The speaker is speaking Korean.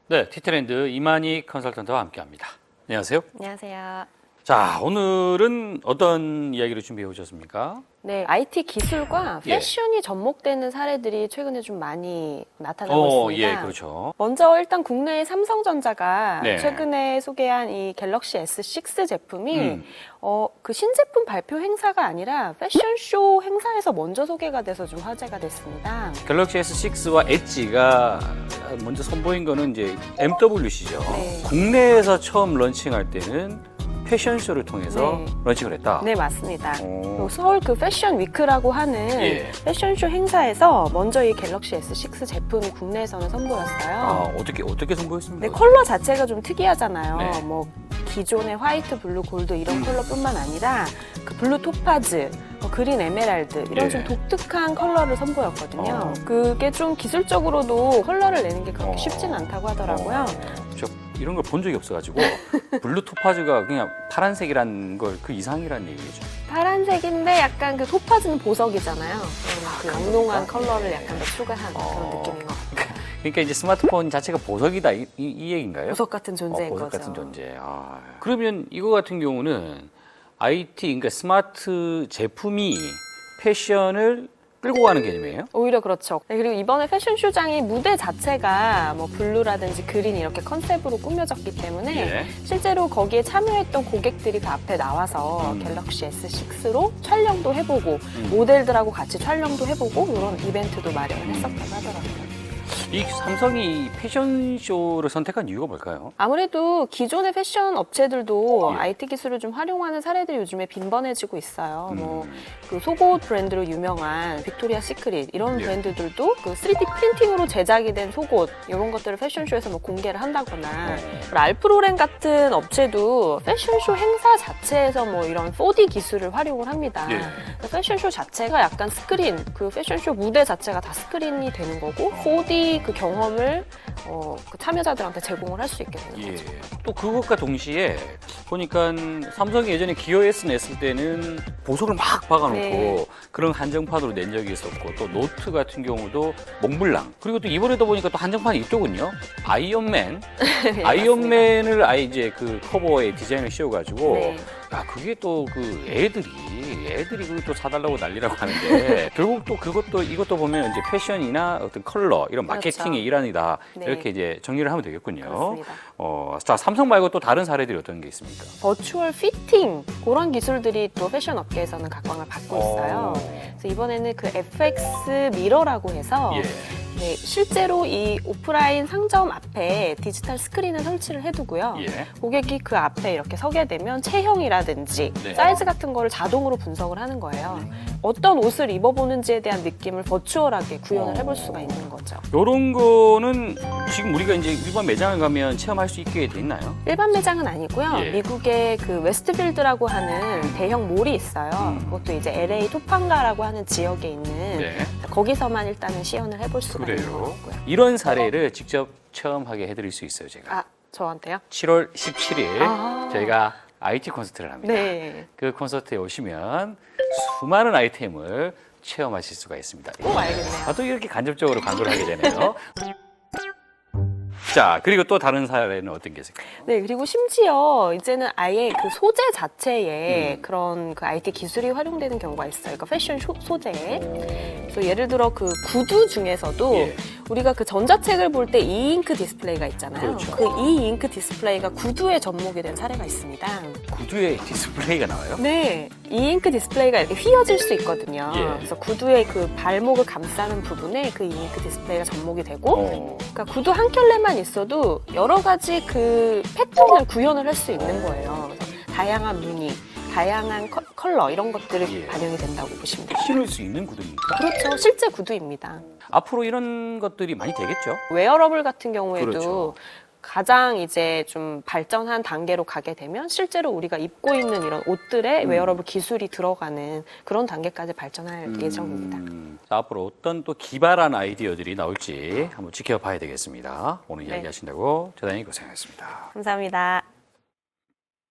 네, 티트렌드 이만희 컨설턴트와 함께합니다. 안녕하세요. 안녕하세요. 자, 오늘은 어떤 이야기를 준비해 오셨습니까? 네, IT 기술과 예. 패션이 접목되는 사례들이 최근에 좀 많이 나타나고 있습니다. 예, 그렇죠. 먼저 일단 국내의 삼성전자가 네. 최근에 소개한 이 갤럭시 S6 제품이 그 신제품 발표 행사가 아니라 패션쇼 행사에서 먼저 소개가 돼서 좀 화제가 됐습니다. 갤럭시 S6와 엣지가 먼저 선보인 거는 이제 MWC죠. 네. 국내에서 처음 런칭할 때는 패션쇼를 통해서 네. 런칭을 했다. 네, 맞습니다. 오. 서울 그 패션 위크라고 하는 예. 패션쇼 행사에서 먼저 이 갤럭시 S6 제품이 국내에서는 선보였어요. 아, 어떻게 선보였습니까? 네, 컬러 자체가 좀 특이하잖아요. 네. 뭐 기존의 화이트, 블루, 골드 이런 컬러뿐만 아니라 그 블루 토파즈, 그린 에메랄드 이런 예. 좀 독특한 컬러를 선보였거든요. 어. 그게 좀 기술적으로도 컬러를 내는 게 그렇게 쉽진 않다고 하더라고요. 저 이런 걸 본 적이 없어가지고 블루 토파즈가 그냥 파란색이란 걸 그 이상이란 얘기죠. 파란색인데 약간 그 토파즈는 보석이잖아요. 그 영롱한 그런가? 컬러를 약간 더 추가한 그런 느낌인 것 같아요. 그러니까 이제 스마트폰 자체가 보석이다 이 얘기인가요? 보석 같은 존재인 보석 거죠. 같은 존재. 아, 그러면 이거 같은 경우는 IT, 그러니까 스마트 제품이 패션을 끌고 가는 개념이에요? 오히려 그렇죠. 네, 그리고 이번에 패션쇼장이 무대 자체가 뭐 블루라든지 그린 이렇게 컨셉으로 꾸며졌기 때문에 예. 실제로 거기에 참여했던 고객들이 그 앞에 나와서 갤럭시 S6로 촬영도 해보고 모델들하고 같이 촬영도 해보고 이런 이벤트도 마련을 했었다고 하더라고요. 이 삼성이 패션쇼를 선택한 이유가 뭘까요? 아무래도 기존의 패션 업체들도 예. IT 기술을 좀 활용하는 사례들이 요즘에 빈번해지고 있어요. 뭐 그 속옷 브랜드로 유명한 빅토리아 시크릿 이런 예. 브랜드들도 그 3D 프린팅으로 제작이 된 속옷 이런 것들을 패션쇼에서 뭐 공개를 한다거나 그리고 알프로렌 같은 업체도 패션쇼 행사 자체에서 뭐 이런 4D 기술을 활용을 합니다. 예. 패션쇼 자체가 약간 스크린, 그 패션쇼 무대 자체가 다 스크린이 되는 거고 4D 그 경험을 그 참여자들한테 제공을 할 수 있게 되는 예. 거죠. 또 그것과 동시에 보니까 삼성이 예전에 기어 S 냈을 때는 보석을 막 박아놓고 네. 그런 한정판으로 낸 적이 있었고 또 노트 같은 경우도 몽블랑 그리고 또 이번에도 보니까 또 한정판이 있더군요. 아이언맨. 네, 아이언맨을 아예 이제 그 커버에 디자인을 씌워가지고 네. 야 그게 또 그 애들이 그걸 또 사달라고 난리라고 하는데 결국 또 이것도 보면 이제 패션이나 어떤 컬러 이런 마케팅의 그렇죠. 일환이다 네. 이렇게 이제 정리를 하면 되겠군요. 그렇습니다. 자 삼성 말고 또 다른 사례들이 어떤 게 있습니까? 버추얼 피팅 그런 기술들이 또 패션 업계에서는 각광을 받고 있어요. 그래서 이번에는 그 FX 미러라고 해서 예. 네, 실제로 이 오프라인 상점 앞에 디지털 스크린을 설치를 해두고요. 예. 고객이 그 앞에 이렇게 서게 되면 체형이라든지 네. 사이즈 같은 거를 자동으로 분석을 하는 거예요. 어떤 옷을 입어보는지에 대한 느낌을 버추얼하게 구현을 해볼 수가 있는 거죠. 이런 거는 지금 우리가 이제 일반 매장을 가면 체험할 수 있게 돼 있나요? 일반 매장은 아니고요. 예. 미국의 그 웨스트필드라고 하는 대형 몰이 있어요. 그것도 이제 LA 토판가라고 하는 지역에 있는 네. 거기서만 일단은 시연을 해볼 수가 있는 그래요. 거고요. 이런 사례를 직접 체험하게 해드릴 수 있어요, 제가. 아, 저한테요? 7월 17일 아. 저희가 IT 콘서트를 합니다. 네. 그 콘서트에 오시면 수많은 아이템을 체험하실 수가 있습니다. 꼭 알겠네요. 또 이렇게 간접적으로 광고를 하게 되네요. 자, 그리고 또 다른 사례는 어떤 게 있을까요? 네, 그리고 심지어 이제는 아예 그 소재 자체에 그런 그 IT 기술이 활용되는 경우가 있어요. 그러니까 패션 소재에. 그래서 예를 들어 그 구두 중에서도 예. 우리가 그 전자책을 볼 때 이잉크 디스플레이가 있잖아요. 그렇죠. 그 이잉크 디스플레이가 구두에 접목이 된 사례가 있습니다. 구두에 디스플레이가 나와요? 네, 이잉크 디스플레이가 이렇게 휘어질 수 있거든요. 예. 그래서 구두의 그 발목을 감싸는 부분에 그 이잉크 디스플레이가 접목이 되고 그러니까 구두 한 켤레만 있어도 여러 가지 그 패턴을 구현을 할 수 있는 거예요. 그래서 다양한 무늬, 다양한 컬러 이런 것들이 예. 반영이 된다고 보시면 돼요. 신을 수 있는 구두입니까? 그렇죠. 실제 구두입니다. 앞으로 이런 것들이 많이 되겠죠? 웨어러블 같은 경우에도 그렇죠. 가장 이제 좀 발전한 단계로 가게 되면 실제로 우리가 입고 있는 이런 옷들에 웨어러블 기술이 들어가는 그런 단계까지 발전할 예정입니다. 자, 앞으로 어떤 또 기발한 아이디어들이 나올지 한번 지켜봐야 되겠습니다. 오늘 네. 이야기하신다고 대단히 고생하셨습니다. 감사합니다.